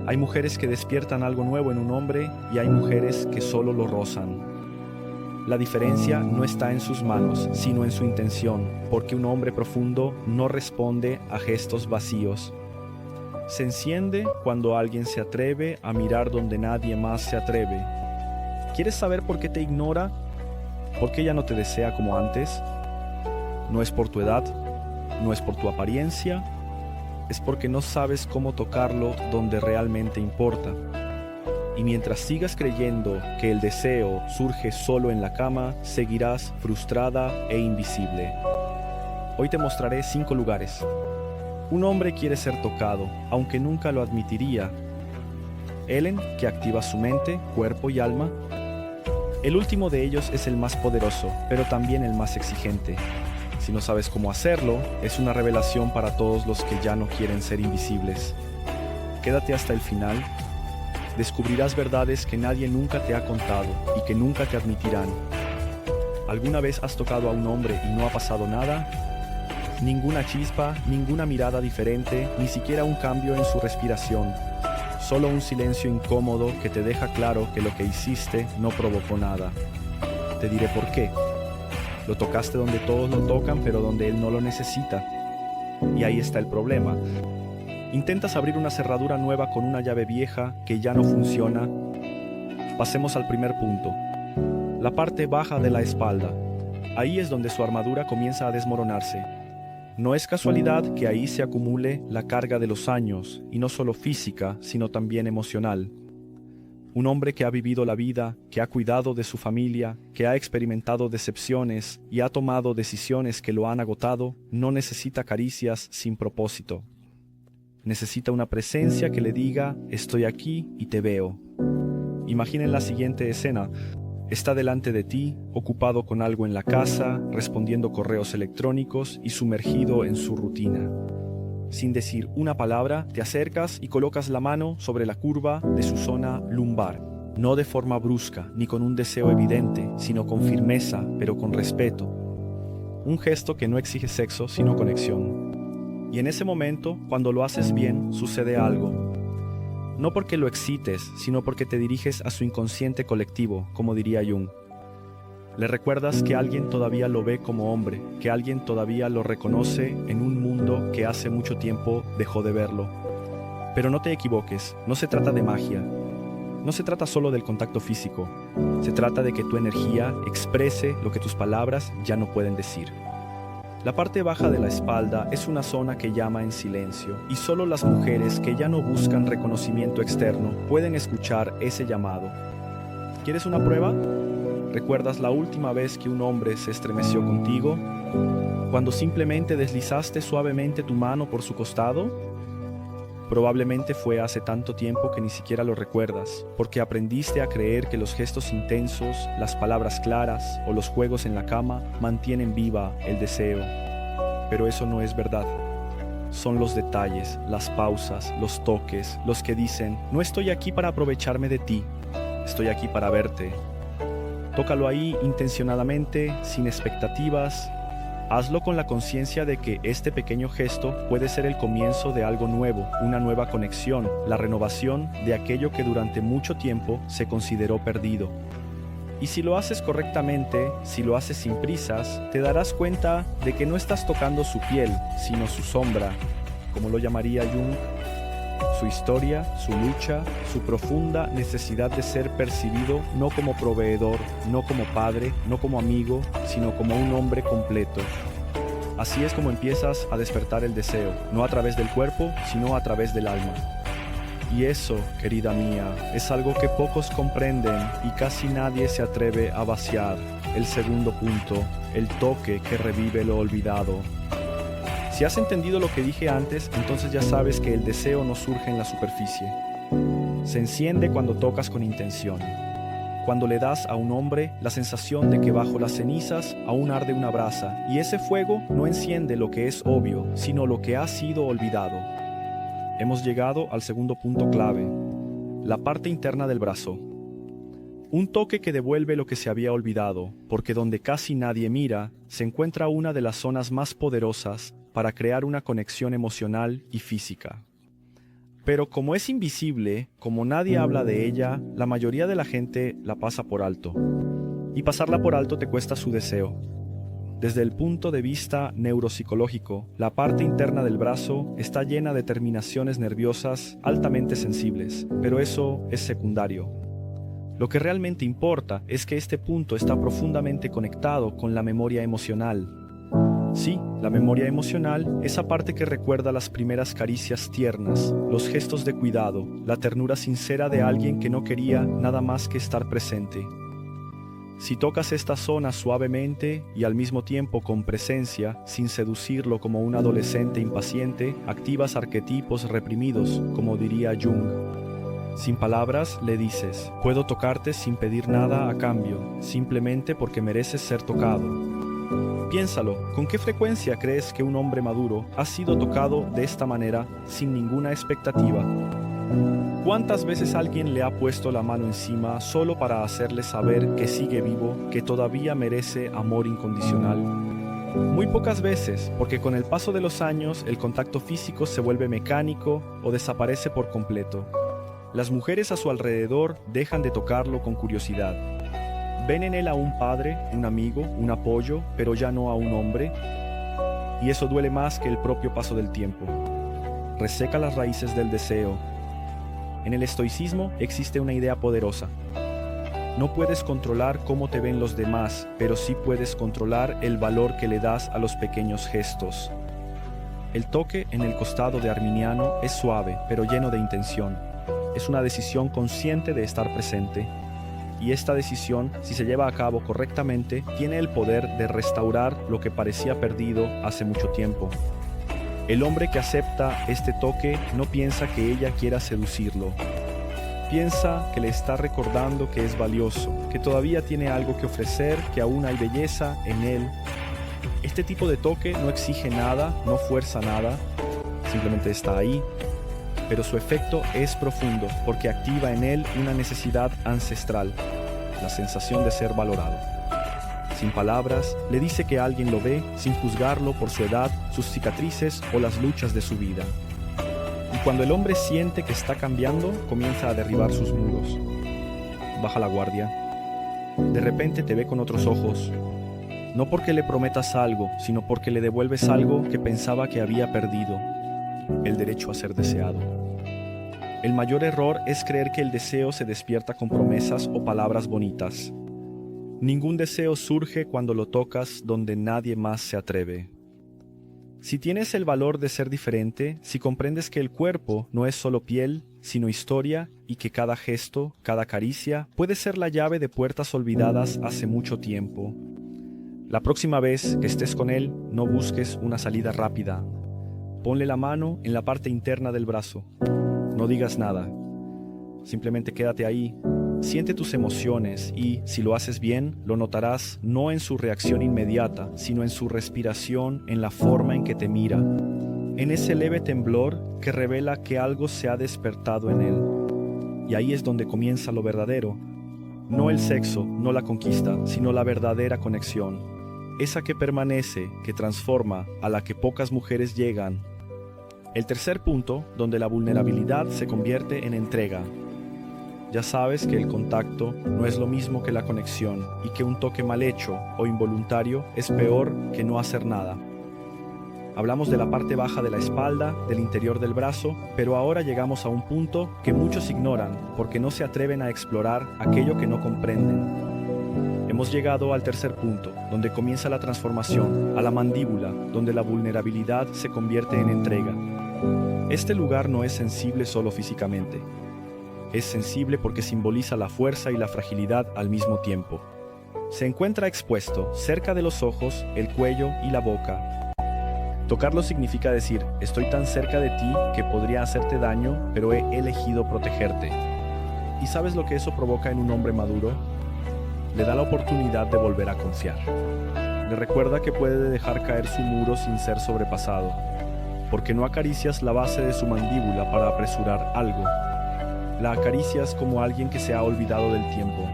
Hay mujeres que despiertan algo nuevo en un hombre y hay mujeres que solo lo rozan. La diferencia no está en sus manos, sino en su intención, porque un hombre profundo no responde a gestos vacíos. Se enciende cuando alguien se atreve a mirar donde nadie más se atreve. ¿Quieres saber por qué te ignora? ¿Por qué ya no te desea como antes? No es por tu edad, no es por tu apariencia, es porque no sabes cómo tocarlo donde realmente importa. Y mientras sigas creyendo que el deseo surge solo en la cama, seguirás frustrada e invisible. Hoy te mostraré 5 lugares. Un hombre quiere ser tocado, aunque nunca lo admitiría. Ellen, que activa su mente, cuerpo y alma. El último de ellos es el más poderoso, pero también el más exigente. Si no sabes cómo hacerlo, es una revelación para todos los que ya no quieren ser invisibles. Quédate hasta el final. Descubrirás verdades que nadie nunca te ha contado y que nunca te admitirán. ¿Alguna vez has tocado a un hombre y no ha pasado nada? Ninguna chispa, ninguna mirada diferente, ni siquiera un cambio en su respiración. Solo un silencio incómodo que te deja claro que lo que hiciste no provocó nada. Te diré por qué. Lo tocaste donde todos lo tocan, pero donde él no lo necesita. Y ahí está el problema. Intentas abrir una cerradura nueva con una llave vieja que ya no funciona. Pasemos al primer punto. La parte baja de la espalda. Ahí es donde su armadura comienza a desmoronarse. No es casualidad que ahí se acumule la carga de los años, y no solo física, sino también emocional. Un hombre que ha vivido la vida, que ha cuidado de su familia, que ha experimentado decepciones y ha tomado decisiones que lo han agotado, no necesita caricias sin propósito. Necesita una presencia que le diga, estoy aquí y te veo. Imaginen la siguiente escena. Está delante de ti, ocupado con algo en la casa, respondiendo correos electrónicos y sumergido en su rutina. Sin decir una palabra, te acercas y colocas la mano sobre la curva de su zona lumbar. No de forma brusca, ni con un deseo evidente, sino con firmeza, pero con respeto. Un gesto que no exige sexo, sino conexión. Y en ese momento, cuando lo haces bien, sucede algo. No porque lo excites, sino porque te diriges a su inconsciente colectivo, como diría Jung. Le recuerdas que alguien todavía lo ve como hombre, que alguien todavía lo reconoce en un mundo que hace mucho tiempo dejó de verlo. Pero no te equivoques, no se trata de magia. No se trata solo del contacto físico. Se trata de que tu energía exprese lo que tus palabras ya no pueden decir. La parte baja de la espalda es una zona que llama en silencio, y solo las mujeres que ya no buscan reconocimiento externo pueden escuchar ese llamado. ¿Quieres una prueba? ¿Recuerdas la última vez que un hombre se estremeció contigo? ¿Cuando simplemente deslizaste suavemente tu mano por su costado? Probablemente fue hace tanto tiempo que ni siquiera lo recuerdas, porque aprendiste a creer que los gestos intensos, las palabras claras o los juegos en la cama mantienen viva el deseo. Pero eso no es verdad. Son los detalles, las pausas, los toques, los que dicen, no estoy aquí para aprovecharme de ti, estoy aquí para verte. Tócalo ahí intencionadamente, sin expectativas. Hazlo con la conciencia de que este pequeño gesto puede ser el comienzo de algo nuevo, una nueva conexión, la renovación de aquello que durante mucho tiempo se consideró perdido. Y si lo haces correctamente, si lo haces sin prisas, te darás cuenta de que no estás tocando su piel, sino su sombra, como lo llamaría Jung, su historia, su lucha, su profunda necesidad de ser percibido no como proveedor, no como padre, no como amigo, sino como un hombre completo. Así es como empiezas a despertar el deseo, no a través del cuerpo, sino a través del alma. Y eso, querida mía, es algo que pocos comprenden y casi nadie se atreve a vaciar. El segundo punto, el toque que revive lo olvidado. Si has entendido lo que dije antes, entonces ya sabes que el deseo no surge en la superficie. Se enciende cuando tocas con intención. Cuando le das a un hombre la sensación de que bajo las cenizas aún arde una brasa, y ese fuego no enciende lo que es obvio, sino lo que ha sido olvidado. Hemos llegado al segundo punto clave, la parte interna del brazo. Un toque que devuelve lo que se había olvidado, porque donde casi nadie mira, se encuentra una de las zonas más poderosas para crear una conexión emocional y física. Pero como es invisible, como nadie habla de ella, la mayoría de la gente la pasa por alto. Y pasarla por alto te cuesta su deseo. Desde el punto de vista neuropsicológico, la parte interna del brazo está llena de terminaciones nerviosas altamente sensibles, pero eso es secundario. Lo que realmente importa es que este punto está profundamente conectado con la memoria emocional. Sí, la memoria emocional, esa parte que recuerda las primeras caricias tiernas, los gestos de cuidado, la ternura sincera de alguien que no quería nada más que estar presente. Si tocas esta zona suavemente y al mismo tiempo con presencia, sin seducirlo como un adolescente impaciente, activas arquetipos reprimidos, como diría Jung. Sin palabras, le dices, puedo tocarte sin pedir nada a cambio, simplemente porque mereces ser tocado. Piénsalo, ¿con qué frecuencia crees que un hombre maduro ha sido tocado de esta manera sin ninguna expectativa? ¿Cuántas veces alguien le ha puesto la mano encima solo para hacerle saber que sigue vivo, que todavía merece amor incondicional? Muy pocas veces, porque con el paso de los años el contacto físico se vuelve mecánico o desaparece por completo. Las mujeres a su alrededor dejan de tocarlo con curiosidad. Ven en él a un padre, un amigo, un apoyo, pero ya no a un hombre. Y eso duele más que el propio paso del tiempo. Reseca las raíces del deseo. En el estoicismo existe una idea poderosa. No puedes controlar cómo te ven los demás, pero sí puedes controlar el valor que le das a los pequeños gestos. El toque en el costado de Arminiano es suave, pero lleno de intención. Es una decisión consciente de estar presente. Y esta decisión, si se lleva a cabo correctamente, tiene el poder de restaurar lo que parecía perdido hace mucho tiempo. El hombre que acepta este toque no piensa que ella quiera seducirlo. Piensa que le está recordando que es valioso, que todavía tiene algo que ofrecer, que aún hay belleza en él. Este tipo de toque no exige nada, no fuerza nada, simplemente está ahí. Pero su efecto es profundo porque activa en él una necesidad ancestral, la sensación de ser valorado. Sin palabras, le dice que alguien lo ve sin juzgarlo por su edad, sus cicatrices o las luchas de su vida. Y cuando el hombre siente que está cambiando, comienza a derribar sus muros. Baja la guardia. De repente te ve con otros ojos. No porque le prometas algo, sino porque le devuelves algo que pensaba que había perdido. El derecho a ser deseado. El mayor error es creer que el deseo se despierta con promesas o palabras bonitas. Ningún deseo surge cuando lo tocas donde nadie más se atreve. Si tienes el valor de ser diferente, si comprendes que el cuerpo no es solo piel, sino historia, y que cada gesto, cada caricia, puede ser la llave de puertas olvidadas hace mucho tiempo. La próxima vez que estés con él, no busques una salida rápida. Ponle la mano en la parte interna del brazo. No digas nada. Simplemente quédate ahí. Siente tus emociones y, si lo haces bien, lo notarás no en su reacción inmediata, sino en su respiración, en la forma en que te mira, en ese leve temblor que revela que algo se ha despertado en él. Y ahí es donde comienza lo verdadero. No el sexo, no la conquista, sino la verdadera conexión. Esa que permanece, que transforma, a la que pocas mujeres llegan. El tercer punto, donde la vulnerabilidad se convierte en entrega. Ya sabes que el contacto no es lo mismo que la conexión y que un toque mal hecho o involuntario es peor que no hacer nada. Hablamos de la parte baja de la espalda, del interior del brazo, pero ahora llegamos a un punto que muchos ignoran porque no se atreven a explorar aquello que no comprenden. Hemos llegado al tercer punto, donde comienza la transformación, a la mandíbula, donde la vulnerabilidad se convierte en entrega. Este lugar no es sensible solo físicamente. Es sensible porque simboliza la fuerza y la fragilidad al mismo tiempo. Se encuentra expuesto cerca de los ojos, el cuello y la boca. Tocarlo significa decir, estoy tan cerca de ti que podría hacerte daño, pero he elegido protegerte. ¿Y sabes lo que eso provoca en un hombre maduro? Le da la oportunidad de volver a confiar. Le recuerda que puede dejar caer su muro sin ser sobrepasado, porque no acaricias la base de su mandíbula para apresurar algo. La acaricias como alguien que se ha olvidado del tiempo,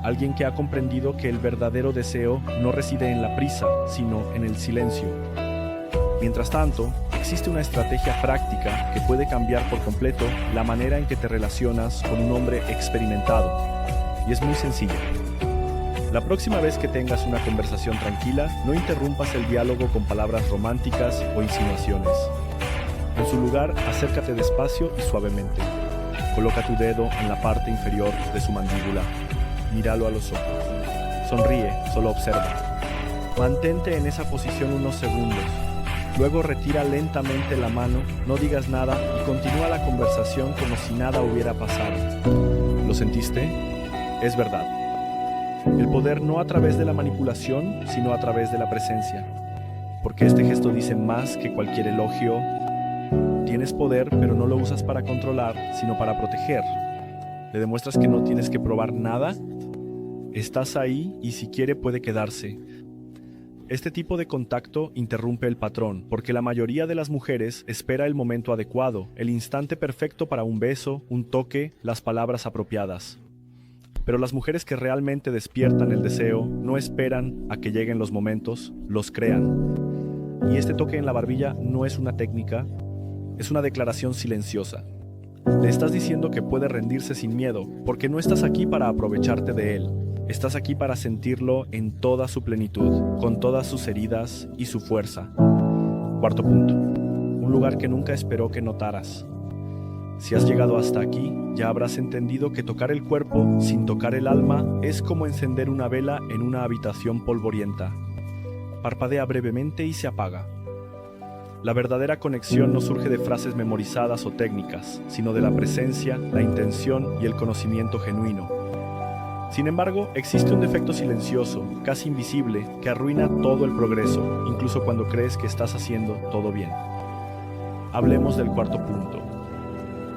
alguien que ha comprendido que el verdadero deseo no reside en la prisa, sino en el silencio. Mientras tanto, existe una estrategia práctica que puede cambiar por completo la manera en que te relacionas con un hombre experimentado. Y es muy sencilla. La próxima vez que tengas una conversación tranquila, no interrumpas el diálogo con palabras románticas o insinuaciones. En su lugar, acércate despacio y suavemente. Coloca tu dedo en la parte inferior de su mandíbula. Míralo a los ojos. Sonríe, solo observa. Mantente en esa posición unos segundos. Luego retira lentamente la mano, no digas nada y continúa la conversación como si nada hubiera pasado. ¿Lo sentiste? Es verdad. El poder no a través de la manipulación, sino a través de la presencia. Porque este gesto dice más que cualquier elogio. Tienes poder, pero no lo usas para controlar, sino para proteger. Le demuestras que no tienes que probar nada. Estás ahí y si quiere puede quedarse. Este tipo de contacto interrumpe el patrón, porque la mayoría de las mujeres espera el momento adecuado, el instante perfecto para un beso, un toque, las palabras apropiadas. Pero las mujeres que realmente despiertan el deseo no esperan a que lleguen los momentos, los crean. Y este toque en la barbilla no es una técnica, es una declaración silenciosa. Le estás diciendo que puede rendirse sin miedo, porque no estás aquí para aprovecharte de él. Estás aquí para sentirlo en toda su plenitud, con todas sus heridas y su fuerza. Cuarto punto. Un lugar que nunca esperó que notaras. Si has llegado hasta aquí, ya habrás entendido que tocar el cuerpo sin tocar el alma es como encender una vela en una habitación polvorienta. Parpadea brevemente y se apaga. La verdadera conexión no surge de frases memorizadas o técnicas, sino de la presencia, la intención y el conocimiento genuino. Sin embargo, existe un defecto silencioso, casi invisible, que arruina todo el progreso, incluso cuando crees que estás haciendo todo bien. Hablemos del cuarto punto.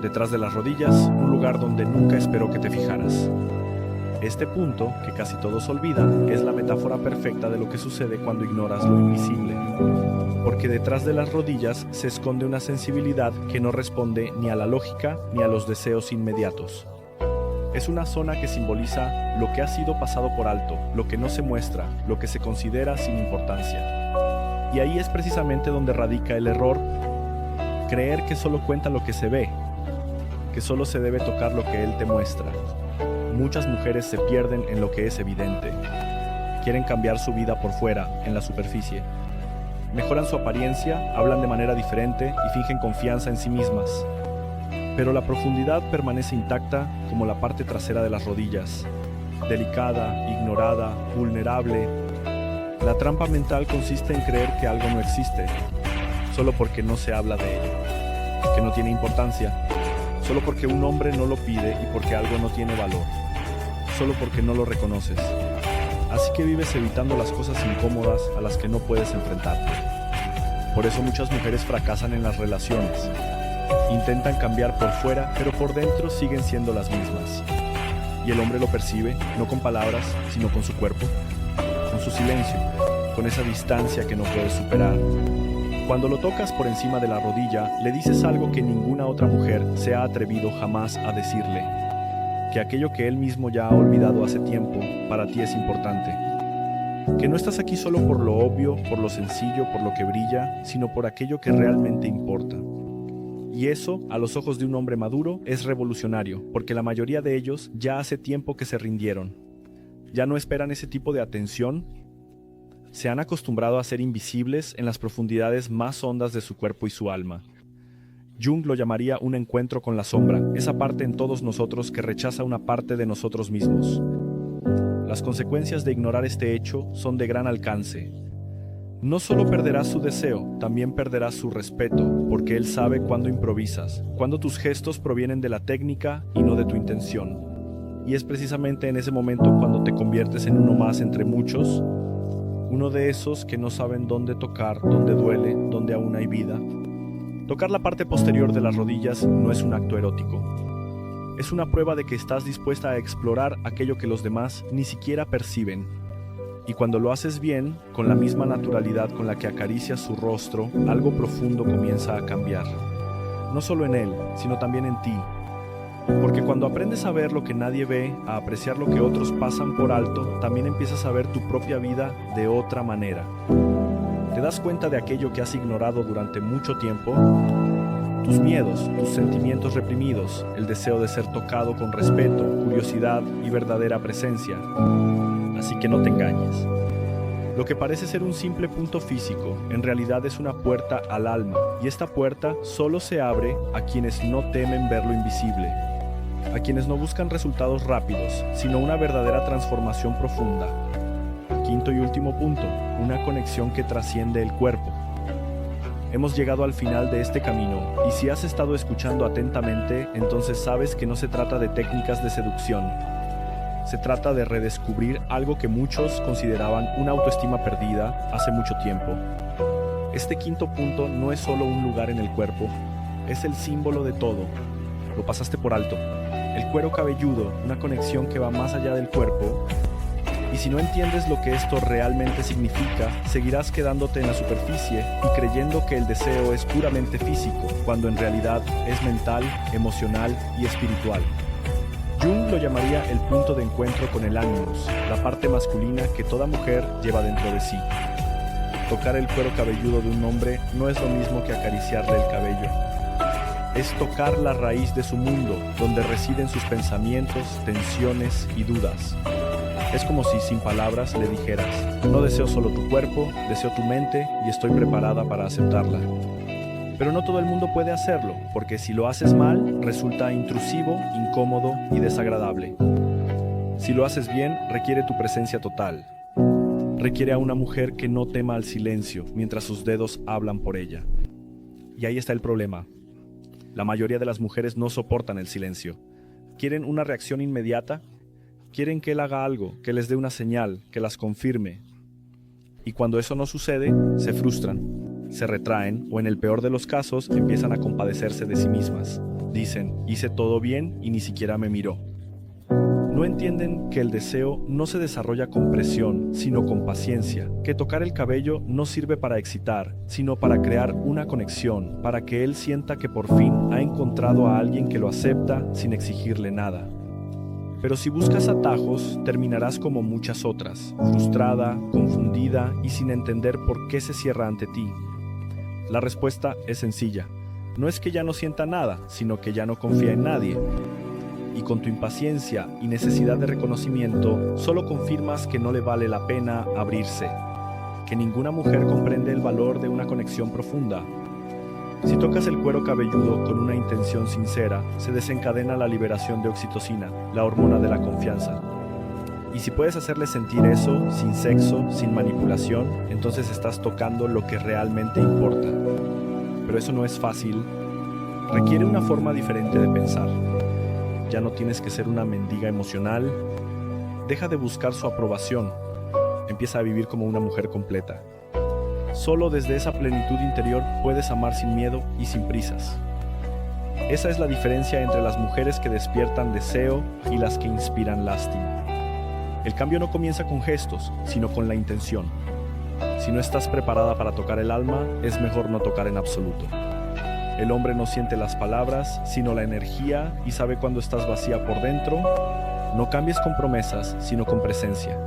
Detrás de las rodillas, un lugar donde nunca esperó que te fijaras. Este punto, que casi todos olvidan, es la metáfora perfecta de lo que sucede cuando ignoras lo invisible. Porque detrás de las rodillas se esconde una sensibilidad que no responde ni a la lógica ni a los deseos inmediatos. Es una zona que simboliza lo que ha sido pasado por alto, lo que no se muestra, lo que se considera sin importancia. Y ahí es precisamente donde radica el error, creer que solo cuenta lo que se ve, que solo se debe tocar lo que él te muestra. Muchas mujeres se pierden en lo que es evidente. Quieren cambiar su vida por fuera, en la superficie. Mejoran su apariencia, hablan de manera diferente y fingen confianza en sí mismas. Pero la profundidad permanece intacta como la parte trasera de las rodillas. Delicada, ignorada, vulnerable. La trampa mental consiste en creer que algo no existe, solo porque no se habla de ello, que no tiene importancia, solo porque un hombre no lo pide y porque algo no tiene valor, solo porque no lo reconoces. Así que vives evitando las cosas incómodas a las que no puedes enfrentarte. Por eso muchas mujeres fracasan en las relaciones. Intentan cambiar por fuera, pero por dentro siguen siendo las mismas. Y el hombre lo percibe, no con palabras, sino con su cuerpo, con su silencio, con esa distancia que no puedes superar. Cuando lo tocas por encima de la rodilla, le dices algo que ninguna otra mujer se ha atrevido jamás a decirle. Que aquello que él mismo ya ha olvidado hace tiempo, para ti es importante. Que no estás aquí solo por lo obvio, por lo sencillo, por lo que brilla, sino por aquello que realmente importa. Y eso, a los ojos de un hombre maduro, es revolucionario, porque la mayoría de ellos ya hace tiempo que se rindieron. Ya no esperan ese tipo de atención. Se han acostumbrado a ser invisibles en las profundidades más hondas de su cuerpo y su alma. Jung lo llamaría un encuentro con la sombra, esa parte en todos nosotros que rechaza una parte de nosotros mismos. Las consecuencias de ignorar este hecho son de gran alcance. No solo perderás su deseo, también perderás su respeto, porque él sabe cuándo improvisas, cuándo tus gestos provienen de la técnica y no de tu intención. Y es precisamente en ese momento cuando te conviertes en uno más entre muchos, uno de esos que no saben dónde tocar, dónde duele, dónde aún hay vida. Tocar la parte posterior de las rodillas no es un acto erótico. Es una prueba de que estás dispuesta a explorar aquello que los demás ni siquiera perciben. Y cuando lo haces bien, con la misma naturalidad con la que acaricias su rostro, algo profundo comienza a cambiar. No solo en él, sino también en ti. Porque cuando aprendes a ver lo que nadie ve, a apreciar lo que otros pasan por alto, también empiezas a ver tu propia vida de otra manera. ¿Te das cuenta de aquello que has ignorado durante mucho tiempo? Tus miedos, tus sentimientos reprimidos, el deseo de ser tocado con respeto, curiosidad y verdadera presencia. Así que no te engañes. Lo que parece ser un simple punto físico, en realidad es una puerta al alma, y esta puerta solo se abre a quienes no temen ver lo invisible, a quienes no buscan resultados rápidos, sino una verdadera transformación profunda. Quinto y último punto, una conexión que trasciende el cuerpo. Hemos llegado al final de este camino, y si has estado escuchando atentamente, entonces sabes que no se trata de técnicas de seducción. Se trata de redescubrir algo que muchos consideraban una autoestima perdida hace mucho tiempo. Este quinto punto no es solo un lugar en el cuerpo, es el símbolo de todo. Lo pasaste por alto. El cuero cabelludo, una conexión que va más allá del cuerpo. Y si no entiendes lo que esto realmente significa, seguirás quedándote en la superficie y creyendo que el deseo es puramente físico, cuando en realidad es mental, emocional y espiritual. Jung lo llamaría el punto de encuentro con el animus, la parte masculina que toda mujer lleva dentro de sí. Tocar el cuero cabelludo de un hombre no es lo mismo que acariciarle el cabello. Es tocar la raíz de su mundo, donde residen sus pensamientos, tensiones y dudas. Es como si sin palabras le dijeras, no deseo solo tu cuerpo, deseo tu mente y estoy preparada para aceptarla. Pero no todo el mundo puede hacerlo, porque si lo haces mal, resulta intrusivo, incómodo y desagradable. Si lo haces bien, requiere tu presencia total. Requiere a una mujer que no tema al silencio, mientras sus dedos hablan por ella. Y ahí está el problema. La mayoría de las mujeres no soportan el silencio. Quieren una reacción inmediata. Quieren que él haga algo, que les dé una señal, que las confirme. Y cuando eso no sucede, se frustran, se retraen o en el peor de los casos empiezan a compadecerse de sí mismas. Dicen, hice todo bien y ni siquiera me miró. No entienden que el deseo no se desarrolla con presión, sino con paciencia, que tocar el cabello no sirve para excitar, sino para crear una conexión, para que él sienta que por fin ha encontrado a alguien que lo acepta sin exigirle nada. Pero si buscas atajos, terminarás como muchas otras, frustrada, confundida y sin entender por qué se cierra ante ti. La respuesta es sencilla. No es que ya no sienta nada, sino que ya no confía en nadie. Y con tu impaciencia y necesidad de reconocimiento, solo confirmas que no le vale la pena abrirse, que ninguna mujer comprende el valor de una conexión profunda. Si tocas el cuero cabelludo con una intención sincera, se desencadena la liberación de oxitocina, la hormona de la confianza. Y si puedes hacerle sentir eso, sin sexo, sin manipulación, entonces estás tocando lo que realmente importa. Pero eso no es fácil. Requiere una forma diferente de pensar. Ya no tienes que ser una mendiga emocional. Deja de buscar su aprobación. Empieza a vivir como una mujer completa. Solo desde esa plenitud interior puedes amar sin miedo y sin prisas. Esa es la diferencia entre las mujeres que despiertan deseo y las que inspiran lástima. El cambio no comienza con gestos, sino con la intención. Si no estás preparada para tocar el alma, es mejor no tocar en absoluto. El hombre no siente las palabras, sino la energía y sabe cuando estás vacía por dentro. No cambies con promesas, sino con presencia.